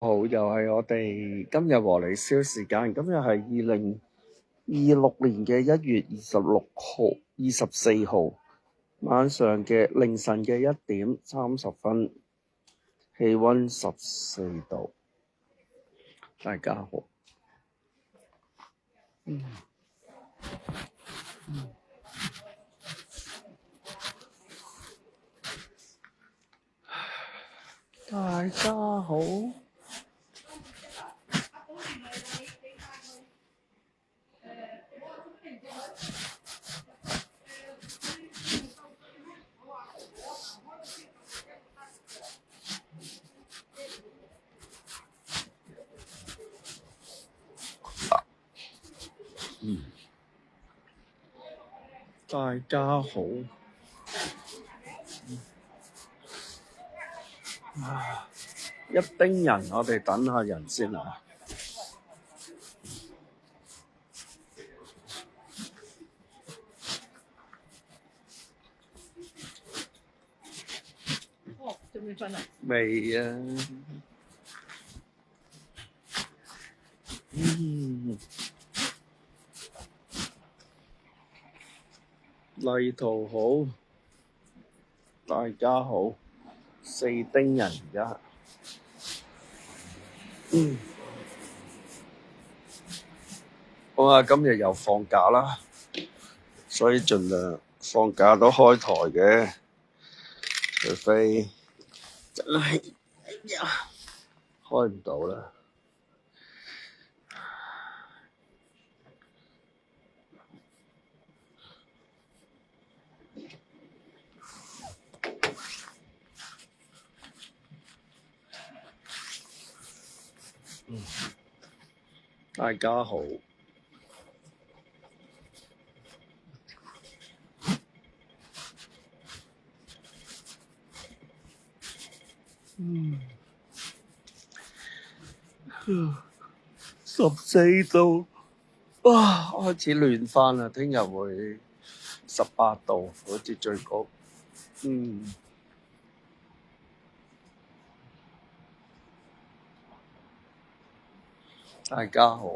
好，又係我哋今日和你宵時間。今日係2026年嘅1月26號、24號晚上嘅凌晨嘅1點30分，氣溫14度。大家好。大家好。大家好。一丁人，我哋等下人先啊。仲未瞓啊？未啊。泥圖好，大家好。4丁人而家。好啊，今日又放假啦，所以盡量放假都開台嘅，除非真係開唔到啦。大家好。14度，開始暖返啦，聽日會18度，好似最高。大家好。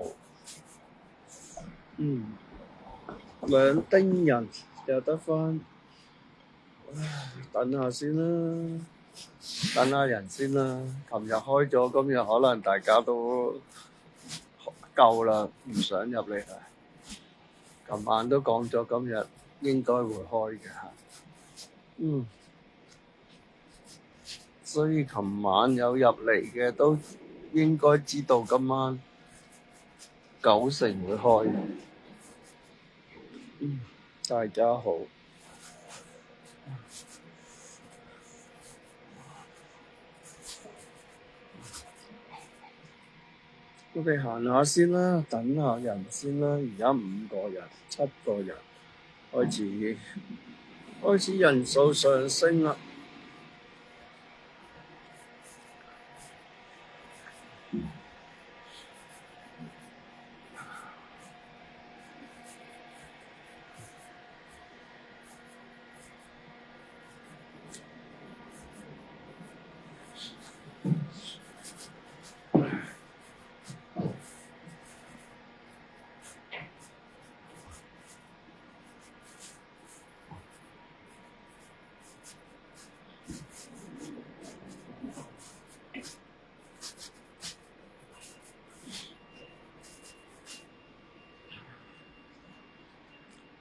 2丁人又得返，等下先啦，等下人先啦。琴日開咗，今日可能大家都夠啦，唔想入嚟啦。琴晚都講咗，今日應該會開嘅。所以琴晚有入嚟嘅都應該知道今晚90%會開。大家好。我哋行下先啦，等下人先啦。而家5個人、7個人，開始人數上升啦。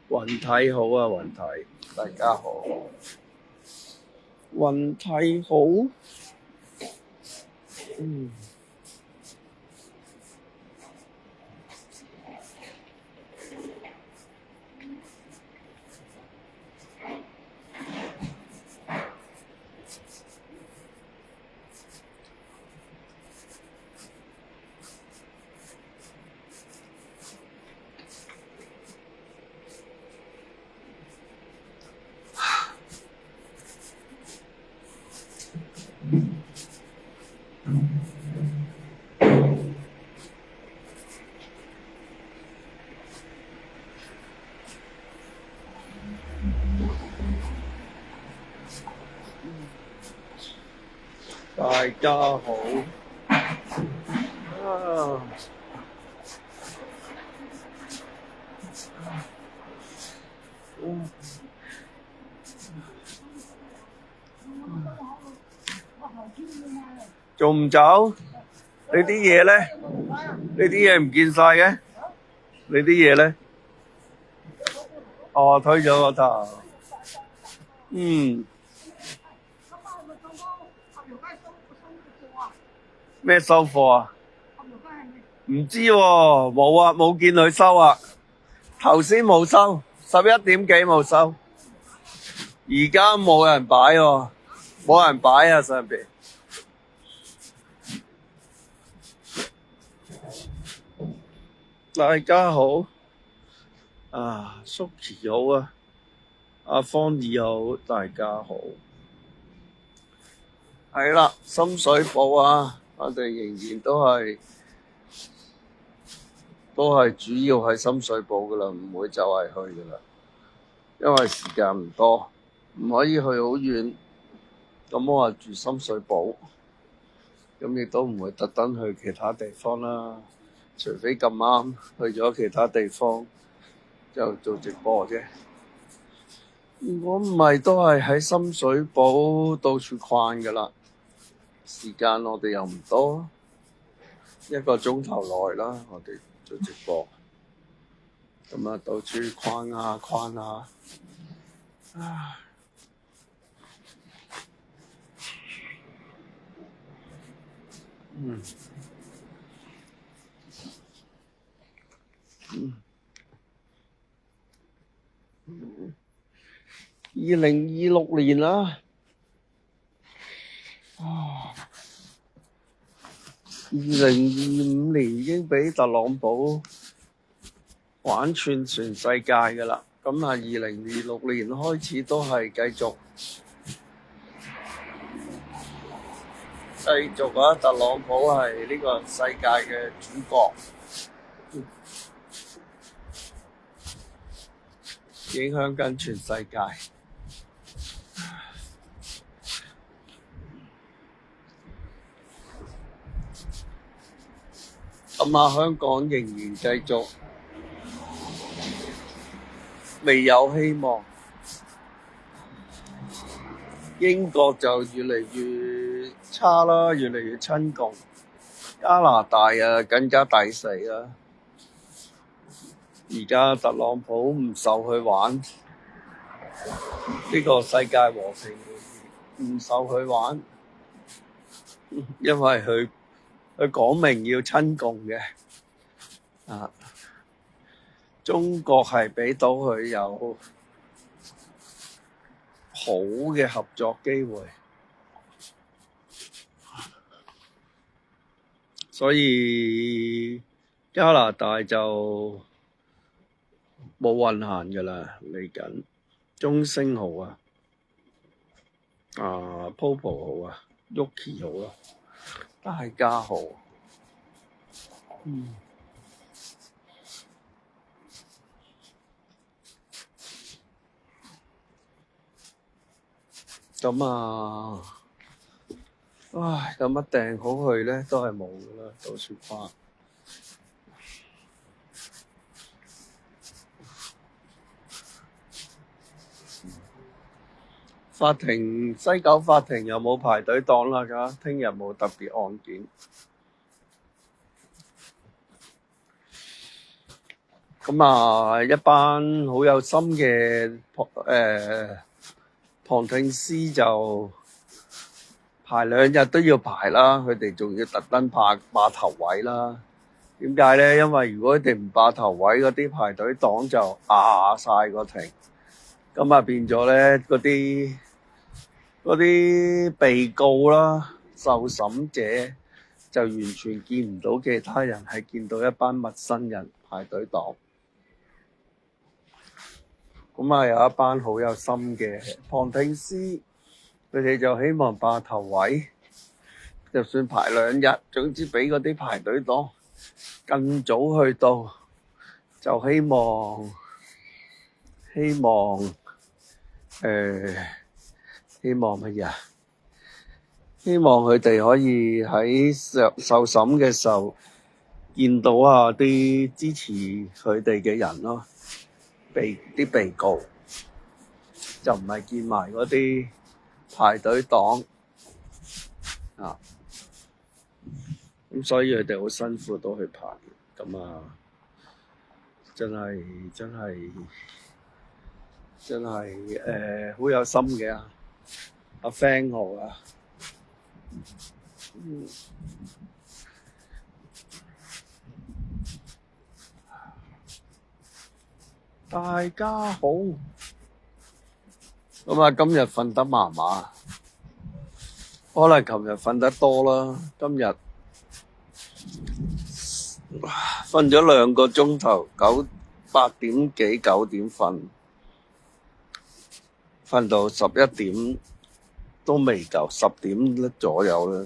雲體好啊，雲體，大家好。雲體好。大家好。啊！仲唔走？你啲嘢咧？你啲嘢唔見晒嘅？你啲嘢咧？哦，推咗個頭。嗯。咩收貨啊？唔知喎，冇啊，冇見佢收啊。頭先冇收，11點幾冇收，而家冇人擺喎，冇人擺啊上邊。大家好，啊，Suki 好啊，阿方二好，大家好。係啦，深水埗啊，我哋仍然都係主要喺深水埗噶啦，唔會周圍去噶啦，因為時間唔多，唔可以去好遠。咁我話住深水埗，咁亦都唔會特登去其他地方啦，除非咁啱去咗其他地方就做直播啫。如果唔係，都係喺深水埗到處逛噶啦。時間我哋又唔多，1個鐘頭內啦，我哋做直播，咁啊到處逛下。2026年啦，2025年已經俾特朗普玩串全世界噶啦，咁啊2026年開始都係繼續啊，特朗普係呢個世界嘅主角，影響緊全世界。咁啊，香港仍然繼續未有希望。英國就越嚟越差啦，越嚟越親共。加拿大啊，更加抵死啦。而家特朗普唔受佢玩，呢個世界和平唔受佢玩，因為佢講明要親共嘅。中國係俾到佢有好嘅合作機會，所以加拿大就冇運行㗎喇，嚟緊。中星好啊，Popo 好啊，Yuki 好啊，大家好。咁啊，有乜訂好去咧？都係冇噶啦，到處逛。西九法庭又冇排隊檔啦，㗎，聽日冇特別案件。咁啊，一班好有心嘅旁聽師就排2日都要排啦，佢哋仲要特登霸頭位啦。點解咧？因為如果佢哋唔霸頭位，嗰啲排隊黨就壓晒個庭，咁啊變咗咧嗰啲被告啦、受審者就完全見唔到其他人，係見到一班陌生人排隊黨。咁啊，有一班好有心嘅旁聽師，佢哋就希望霸頭位，就算排2日，總之俾嗰啲排隊黨更早去到，就希望乜嘢啊？希望佢哋可以喺受審嘅時候見到下啲支持佢哋嘅人咯，啲被告就唔係見埋嗰啲排隊黨啊，咁所以佢哋好辛苦都去排，咁啊真係好有心嘅阿 Fan 號啊！大家好，咁啊今日瞓得麻麻，可能琴日瞓得多啦，今日瞓咗2個鐘頭，8點幾9點瞓到11點都未夠，10點左右啦，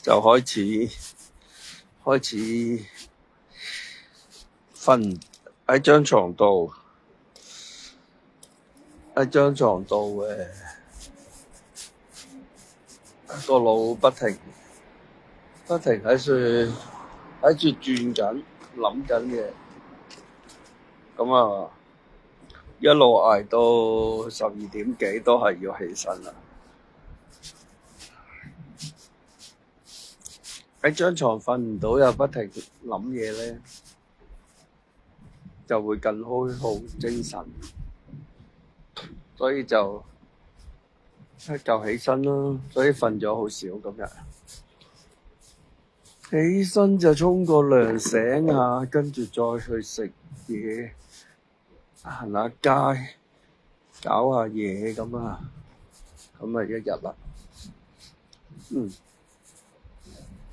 就開始瞓喺張床度，個腦不停喺處轉緊，諗緊嘢，咁啊一路捱到12點幾都係要起身啦。喺張床瞓唔到又不停諗嘢咧，就會更虛耗精神，所以就一覺起身啦，所以瞓咗好少今日。起身就沖個涼醒下，跟住再去食嘢，行下街，搞下嘢咁啊一日啦。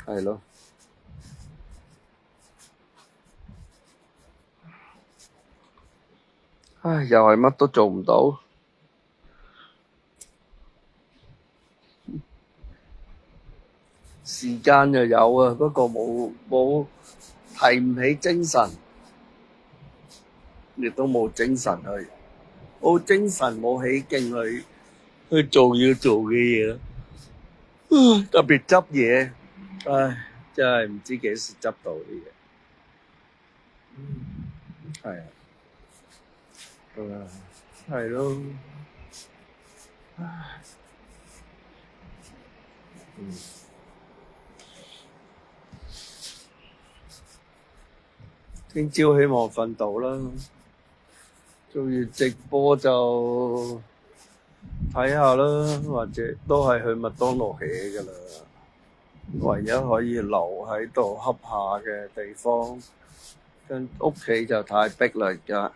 係咯。唉，又係乜都做唔到。時間就有啊，不過冇提唔起精神，亦都冇精神冇起勁去做要做嘅嘢。特別執嘢，唉，真係唔知幾時執到啲嘢。係啊，係咯。聽朝希望瞓到啦，做完直播就睇下啦，或者都係去麥當勞 hea 㗎啦。唯一可以留喺度恰下嘅地方，跟屋企就太逼啦而家。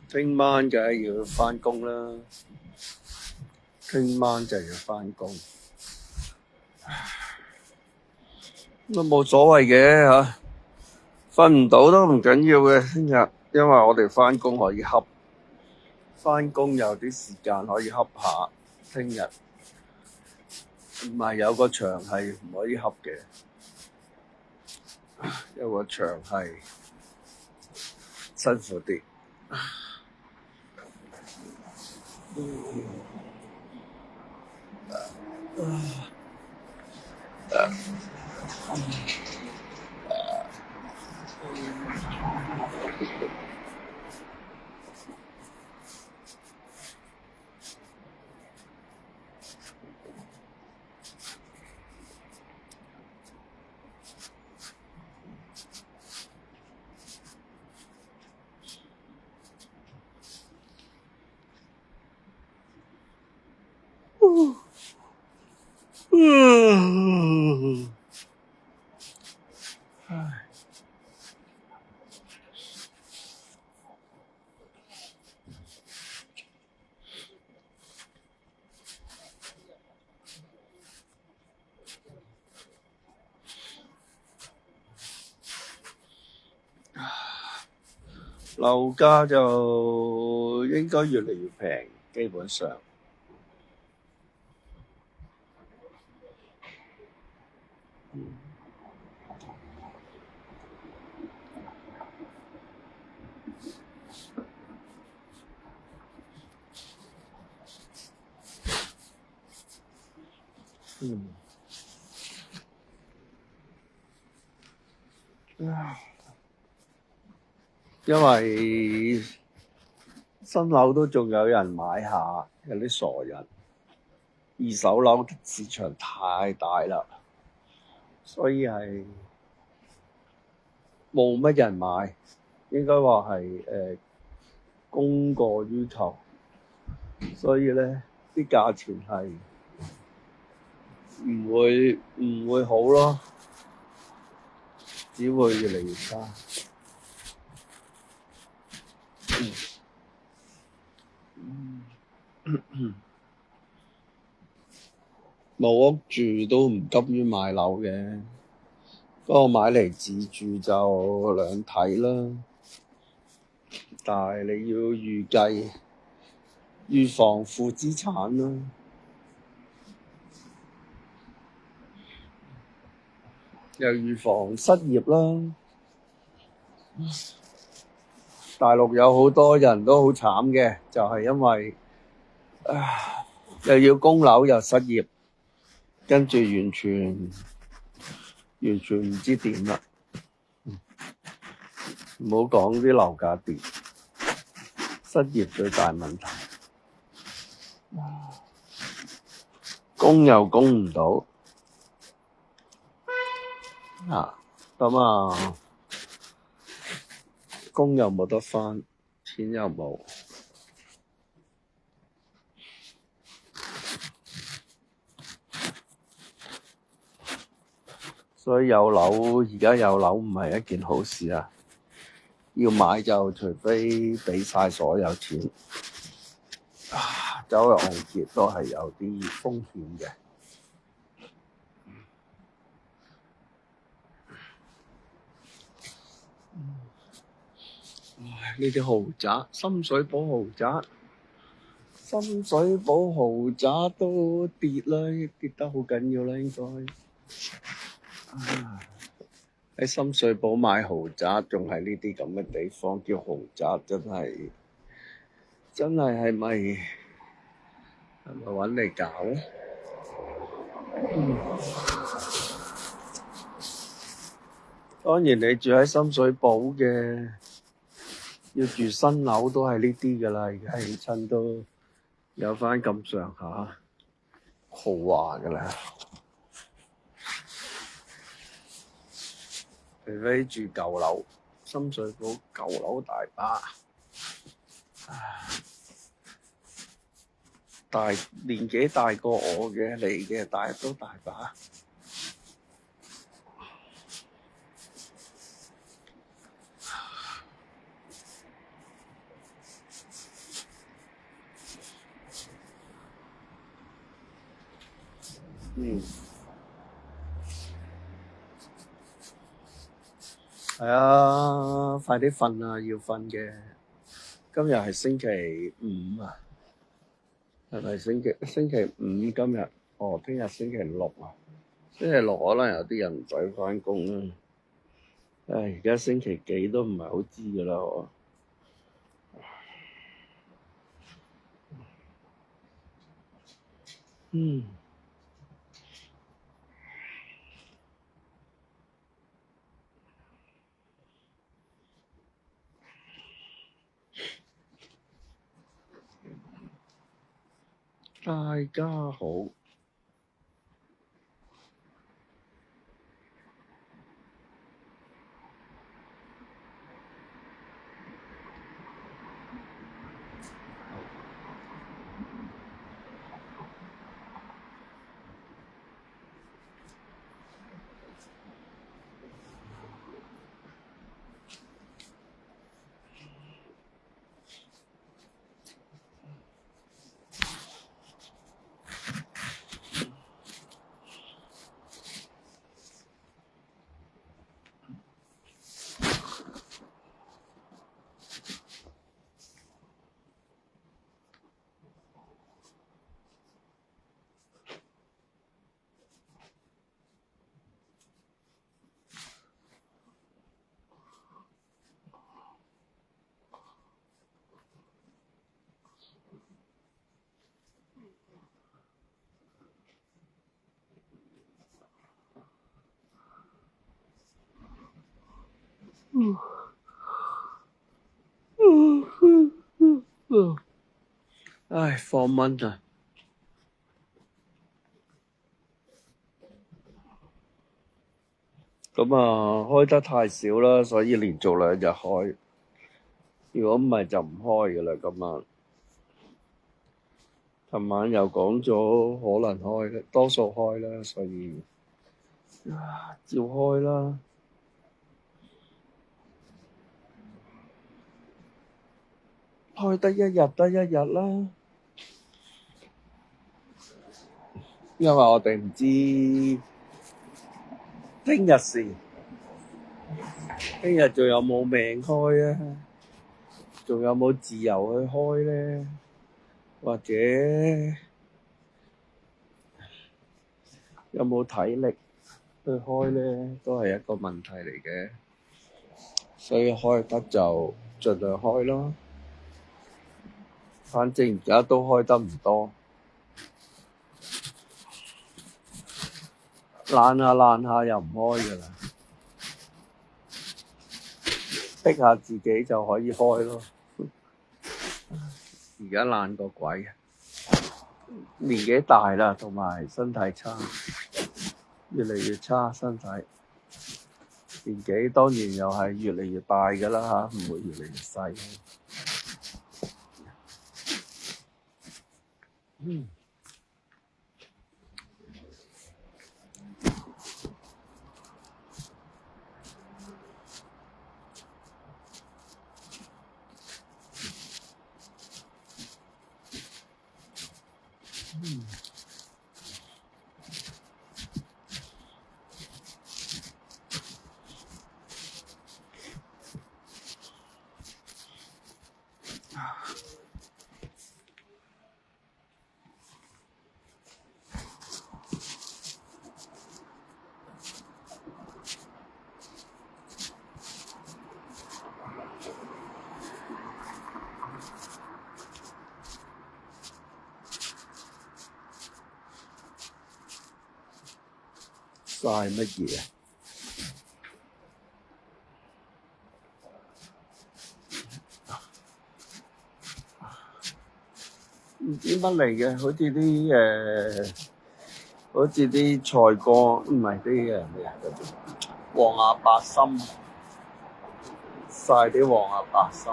聽晚梗係要返工啦，聽晚就要返工，都冇所謂嘅嚇，瞓唔到都唔緊要嘅。聽日因為我哋返工可以恰，返工有啲時間可以恰下。聽日唔係有個場係唔可以恰嘅，有個場係辛苦啲。樓價就應該越嚟越平，基本上。嗯，唉因為新樓都仲有人買下，有啲傻人。二手樓市場太大啦，所以係冇乜人買，應該話係供過於求，所以咧啲價錢係唔會好咯，只會越嚟越差。冇屋住都唔急於買樓嘅，不過買嚟自住就兩睇啦。但係你要預計預防負資產啦，又預防失業啦。大陸有好多人都好慘嘅，就係因為又要供樓又失業，跟住完全唔知點啦。唔好講啲樓價跌，失業最大問題，供又供唔到工又冇得返，錢又冇，所以而家有樓唔係一件好事啊！要買就除非畀晒所有錢，走去按揭都係有啲風險嘅。呢啲豪宅，深水埗豪宅都跌啦，跌得好緊要啦，應該。喺深水埗買豪宅，仲係呢啲咁嘅地方叫豪宅，真係係咪搵嚟搞咧？當然你住喺深水埗嘅，要住新樓都係呢啲㗎喇，而家起親都有返咁上下豪華㗎喇。除非住舊樓，深水埗舊樓大把，年紀大過我嘅、你嘅，都大把。係啊，快啲瞓啊，要瞓嘅。今日係星期五啊，係咪星期五今日？聽日星期六啊。星期六可能有啲人唔使返工啦。而家星期幾都唔係好知㗎啦，我。大家好。唉，放蚊啊！咁啊，開得太少啦，所以連續2日開。如果唔係就唔開㗎啦。琴晚又講咗可能開，多數開啦，所以照開啦。開得一日得一日啦，因為我哋唔知聽日仲有冇命開啊？仲有冇自由去開咧？或者有冇體力去開咧？都係一個問題嚟嘅。所以開得就盡量開咯。反正而家都開得唔多，爛下又唔開㗎啦。逼下自己就可以開咯。而家爛個鬼，年紀大啦，同埋身體差，越嚟越差身體。年紀當然又係越嚟越大㗎啦嚇，唔會越嚟越細。曬乜嘢啊？唔知乜嚟嘅，好似啲菜乾，唔係啲咩啊？嗰啲黃芽白心，曬啲黃芽白心。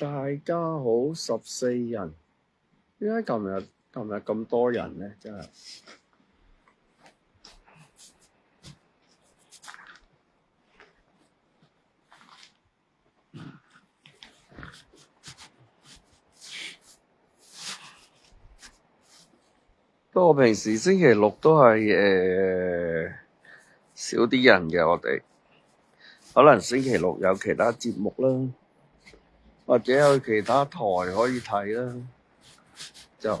大家好，14人，點解琴日咁多人咧？真係不過我平時星期六都係少啲人嘅，我哋可能星期六有其他節目啦，或者有其他台可以睇啦，就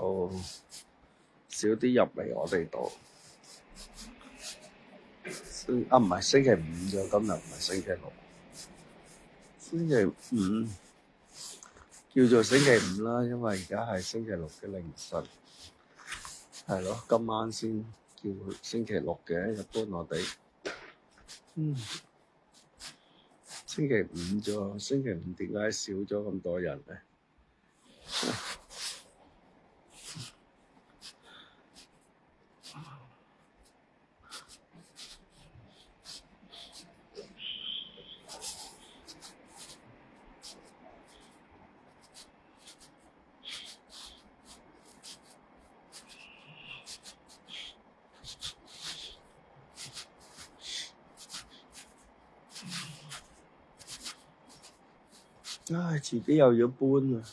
少啲入嚟我哋度。唔係星期五啫，今日唔係星期六，星期五叫做星期五啦，因為而家係星期六嘅凌晨，係咯，今晚先叫星期六嘅，一般我哋星期五啫，星期五點解少咗咁多人咧？唉，遲啲又要搬啊！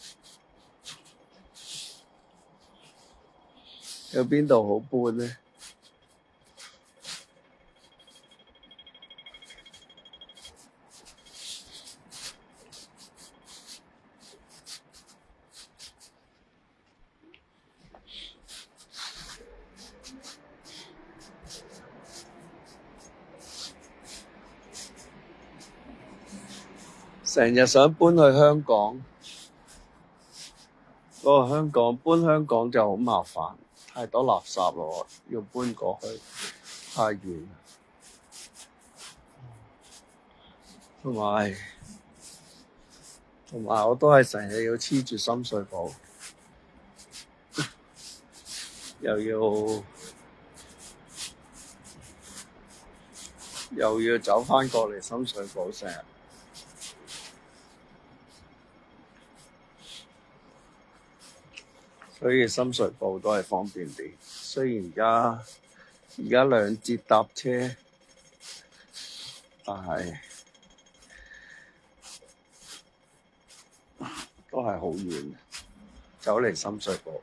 有邊度好搬呢？成日想搬去香港，不過搬香港就好麻煩，太多垃圾咯，要搬過去太遠，同埋我都係成日要黐住深水埗，又要走返過嚟深水埗成日。所以深水埗都係方便啲，雖然而家2折搭車，但係都係好遠，走嚟深水埗。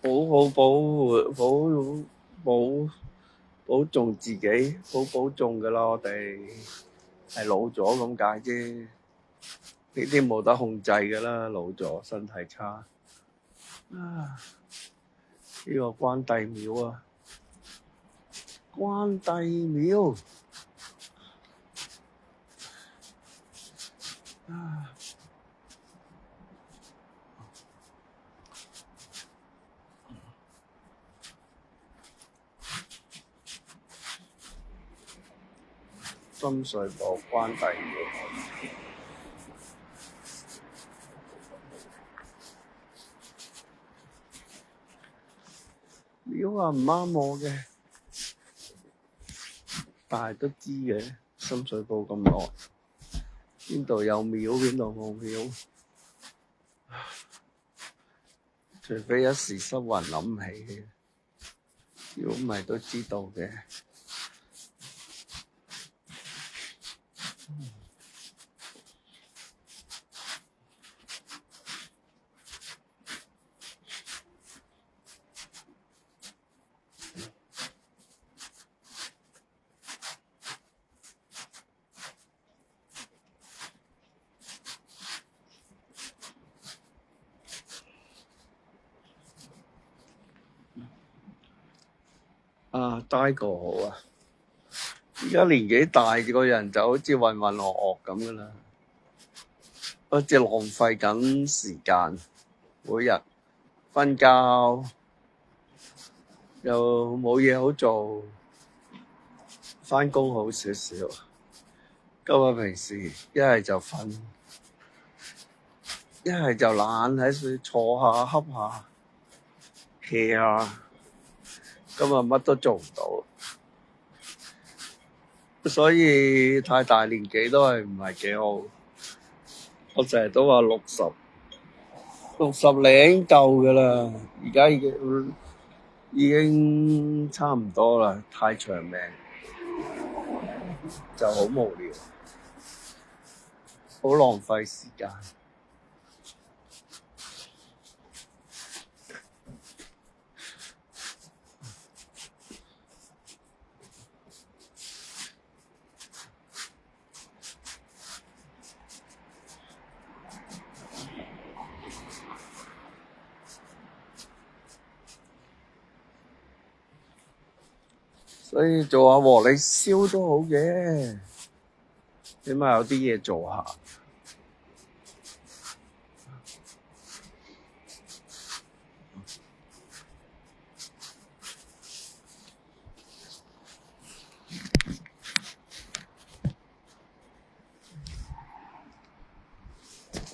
好好保重自己，保重㗎喇，我哋係老咗咁解啫，呢啲冇得控制㗎喇，老咗身體差。呢個關帝廟啊，關帝廟深水埗關帝廟啊，唔啱我嘅，但係都知嘅。深水埗咁耐，邊度有廟邊度冇廟，除非一時失魂諗唔起嘅，如果唔係都知道嘅。呆個好啊！而家年紀大個人就好似渾渾噩噩咁㗎喇，好似浪費緊時間，每日瞓覺又冇嘢好做，返工好少少。咁啊，平時一係就瞓，一係就懶喺度坐下瞌下 hea 下。今日乜都做唔到，所以太大年紀都係唔係幾好。我成日都話60零夠㗎喇，而家已經差唔多啦。太長命就好無聊，好浪費時間。所以做下和你燒都好嘅，起碼有啲嘢做下。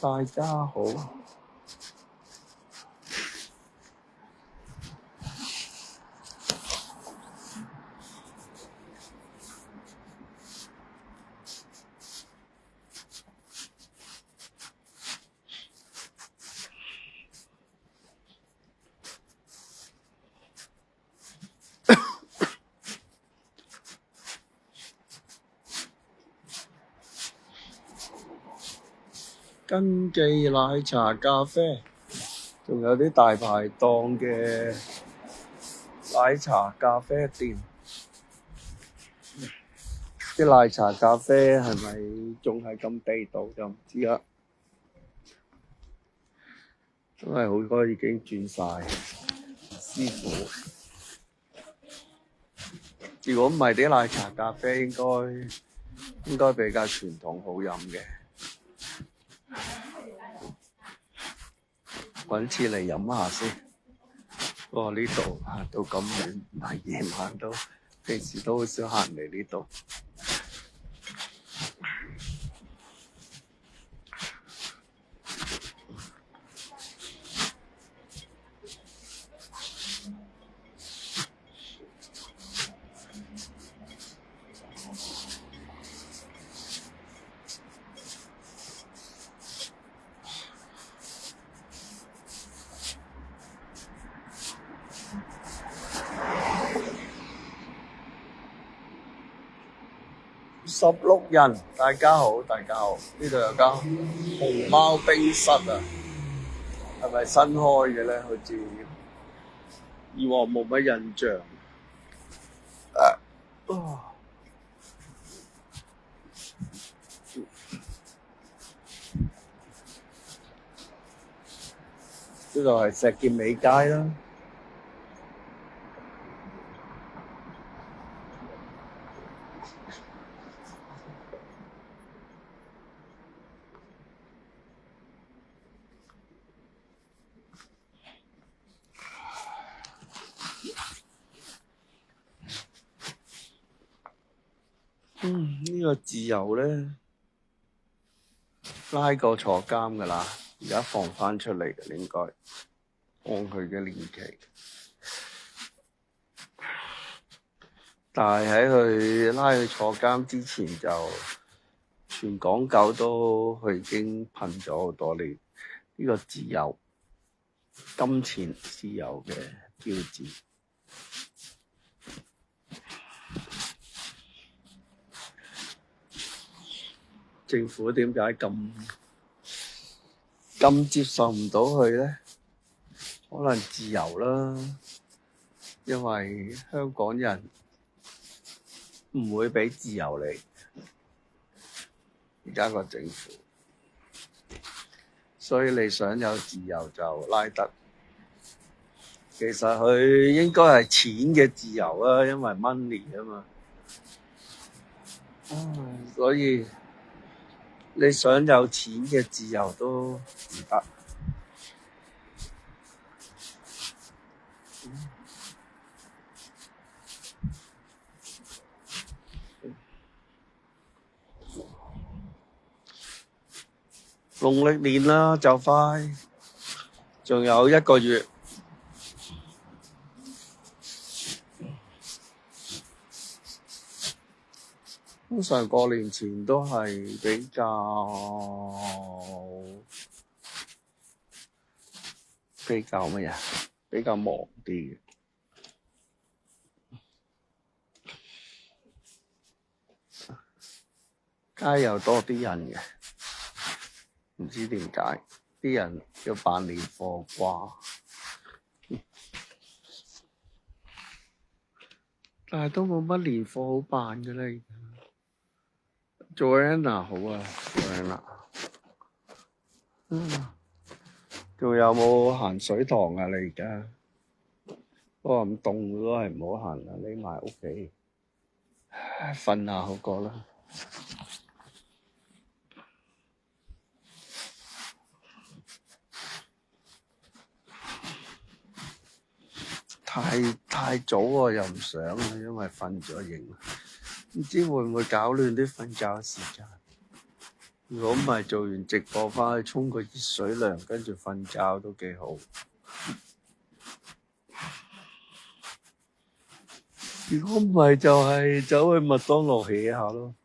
大家好。根記奶茶咖啡，仲有啲大排檔嘅奶茶咖啡店。啲奶茶咖啡係咪仲係咁地道就唔知啦，都係好多已經轉晒師傅。如果唔係啲奶茶咖啡應該比較傳統好飲嘅。揾次嚟飲下先。不過呢度行到咁遠，唔係夜晚都，平時都好少行嚟呢度。16人，大家好，大家好。呢度有間熊貓冰室啊，係咪新開嘅咧？好似以往冇乜印象。呢度係石硤尾街啦。呢個自由咧拉過坐監㗎啦，而家放返出嚟嘅應該按佢嘅年期。但係喺佢拉佢坐監之前就全港九都佢已經噴咗好多年呢個自由、金錢自由嘅標誌。政府點解咁接受唔到佢咧？可能自由啦，因為香港人唔會俾自由你。而家個政府，所以你想有自由就拉得。其實佢應該係錢嘅自由啊，因為 money 啊嘛。所以你想有錢嘅自由都唔得。農曆年啦，就快，仲有1個月。通常過年前都係比較乜嘢？比較忙啲嘅，街又多啲人嘅，唔知點解啲人要辦年貨啩？但係都冇乜年貨好辦嘅啦。Joanna 好啊 ，Joanna。仲有冇行水塘啊？你而家？不過咁凍都係唔好行啦，匿埋屋企瞓下好過啦。太早我又唔想啊，因為瞓咗型，唔知會唔會搞亂啲瞓覺時間。如果唔係做完直播返去沖個熱水涼，跟住瞓覺都幾好。如果唔係就係走去麥當勞 hea 下咯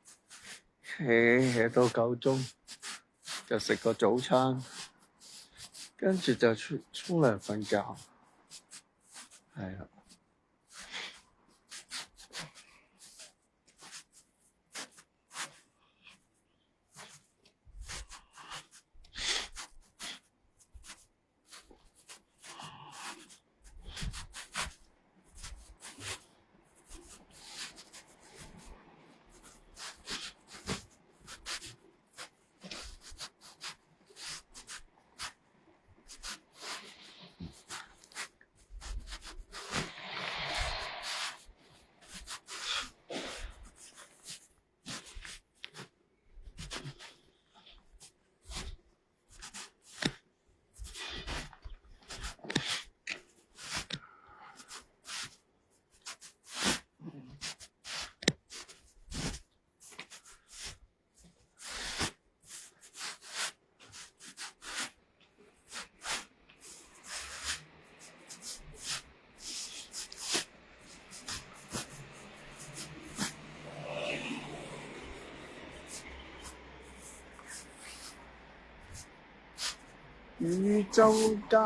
，hea到夠鐘就食個早餐，跟住就沖涼瞓覺。係啊。汝州街，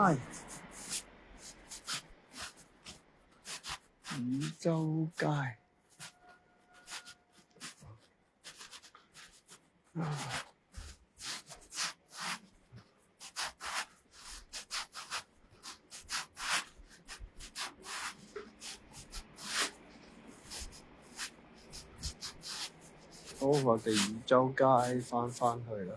汝州街。好，我哋汝州街返去啦。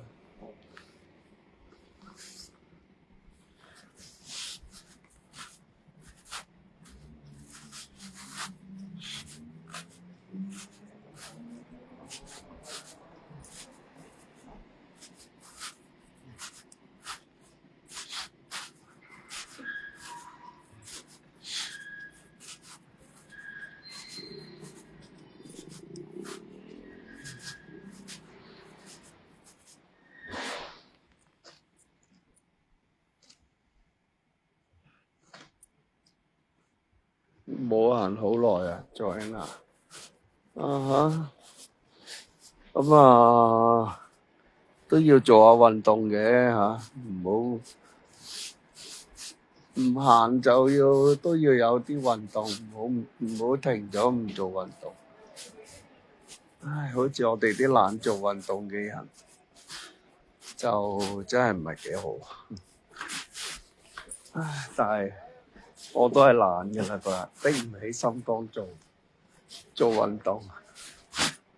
冇行好耐啊，再行啊！咁都要做下運動嘅嚇，唔行都要有啲運動，唔好停咗唔做運動。唉，好似我哋啲懶做運動嘅人，就真係唔係幾好。唉，但係我都係懶嘅啦，嗰日逼唔起心肝做運動，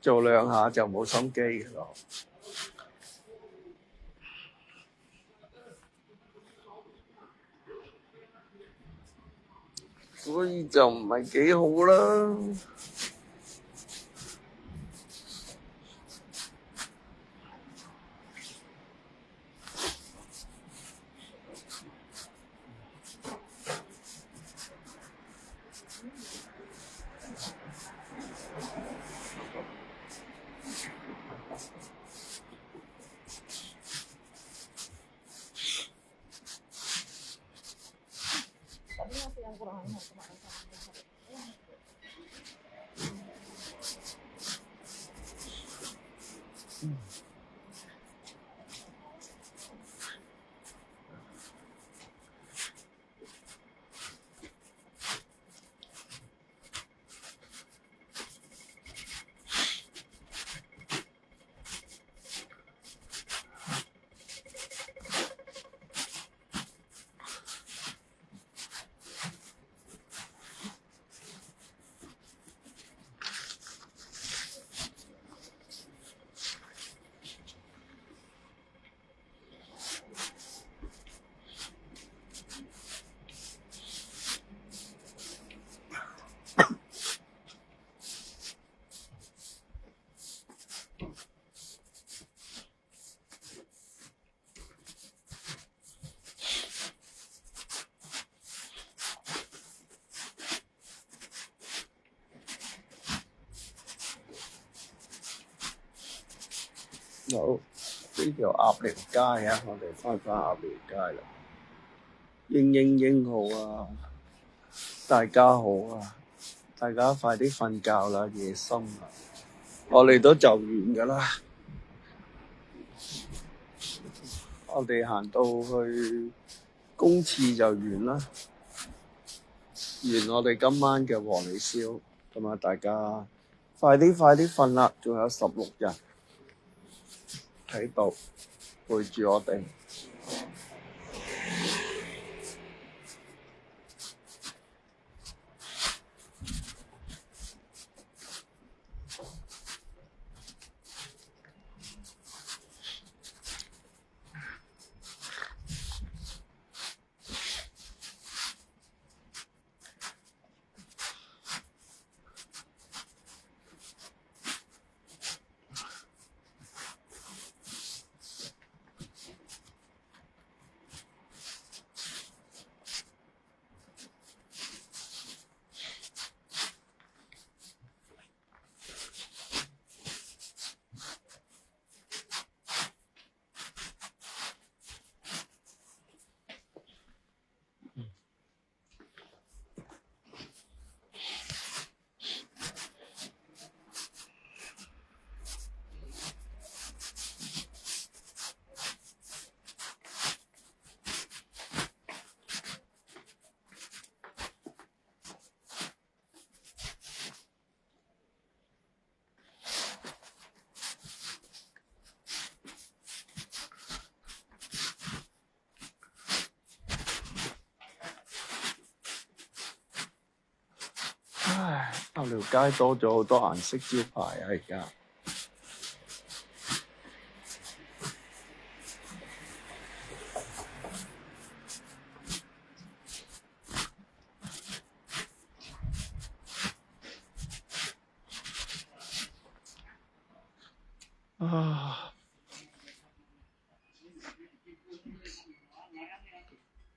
做兩下就冇心機嘅咯。所以就唔係幾好啦。好，呢條鴨寮街啊，我哋返鴨寮街啦。英好啊，大家好啊，大家快啲瞓覺啦，夜深啦，我哋都就完噶啦。我哋行到去公廁就完啦，完我哋今晚嘅和你宵。咁啊，大家快啲瞓啦，仲有16日喺度陪住我哋。條街多咗好多顏色招牌啊！而家啊，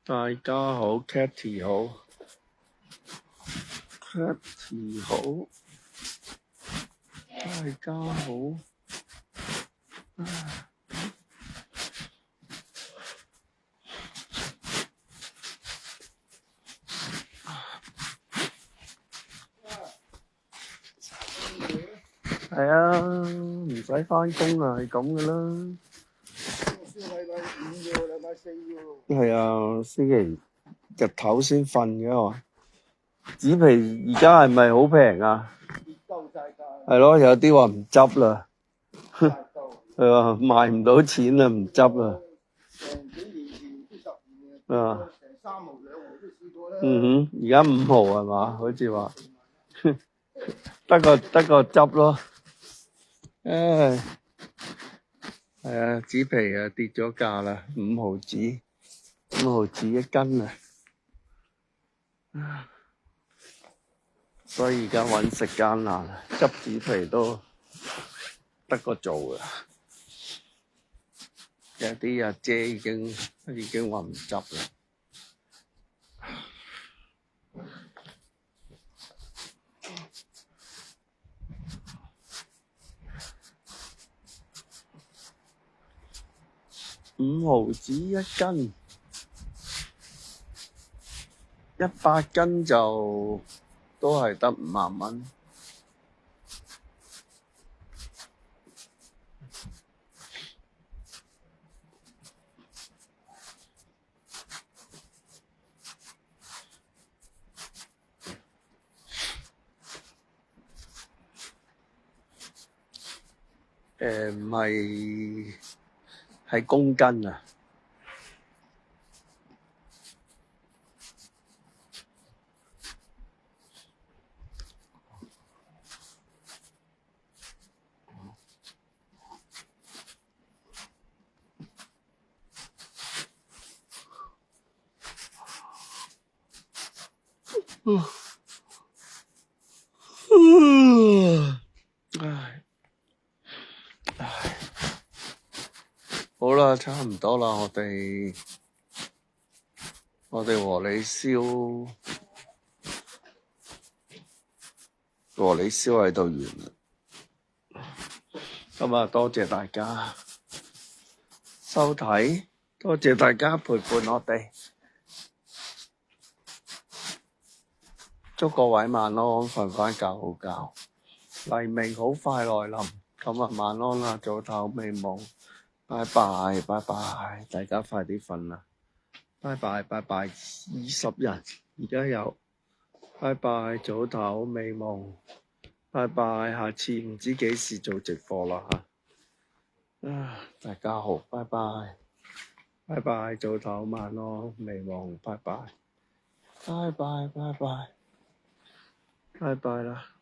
大家好 ，Catty 好，Catty 好，大家好。係啊，唔使返工啊，係咁噶啦。禮拜5喎，禮拜4喎。係啊，星期日頭先瞓嘅喎。紙皮而家係咪好平啊？跌鳩晒價。係咯，有啲話唔執啦。係啊，賣唔到錢啦，唔執啦。成幾年前啲10年啊，成3毫2毫都試過啦。嗯哼，而家5毫係嘛？好似話。得個執咯。唉，係啊，紙皮啊跌咗價啦，5毫紙一斤啊！所以而家揾食艱難，執紙皮都得個做啊！有啲阿姐已經話唔執啦。5毫紙一斤，100斤就都係得5萬蚊。唔係，係公斤啊。好啦，差唔多啦，我哋和你燒喺度完啦。咁啊，多謝大家收睇，多謝大家陪伴我哋。祝各位晚安，瞓返覺好覺。黎明好快來臨，咁啊晚安啦，早唞美夢。拜拜，大家快啲瞓啦！拜拜，20人而家有。拜拜，早唞美夢。拜拜，下次唔知幾時做直播啦嚇。大家好，拜拜，早唞晚安美夢，拜拜啦。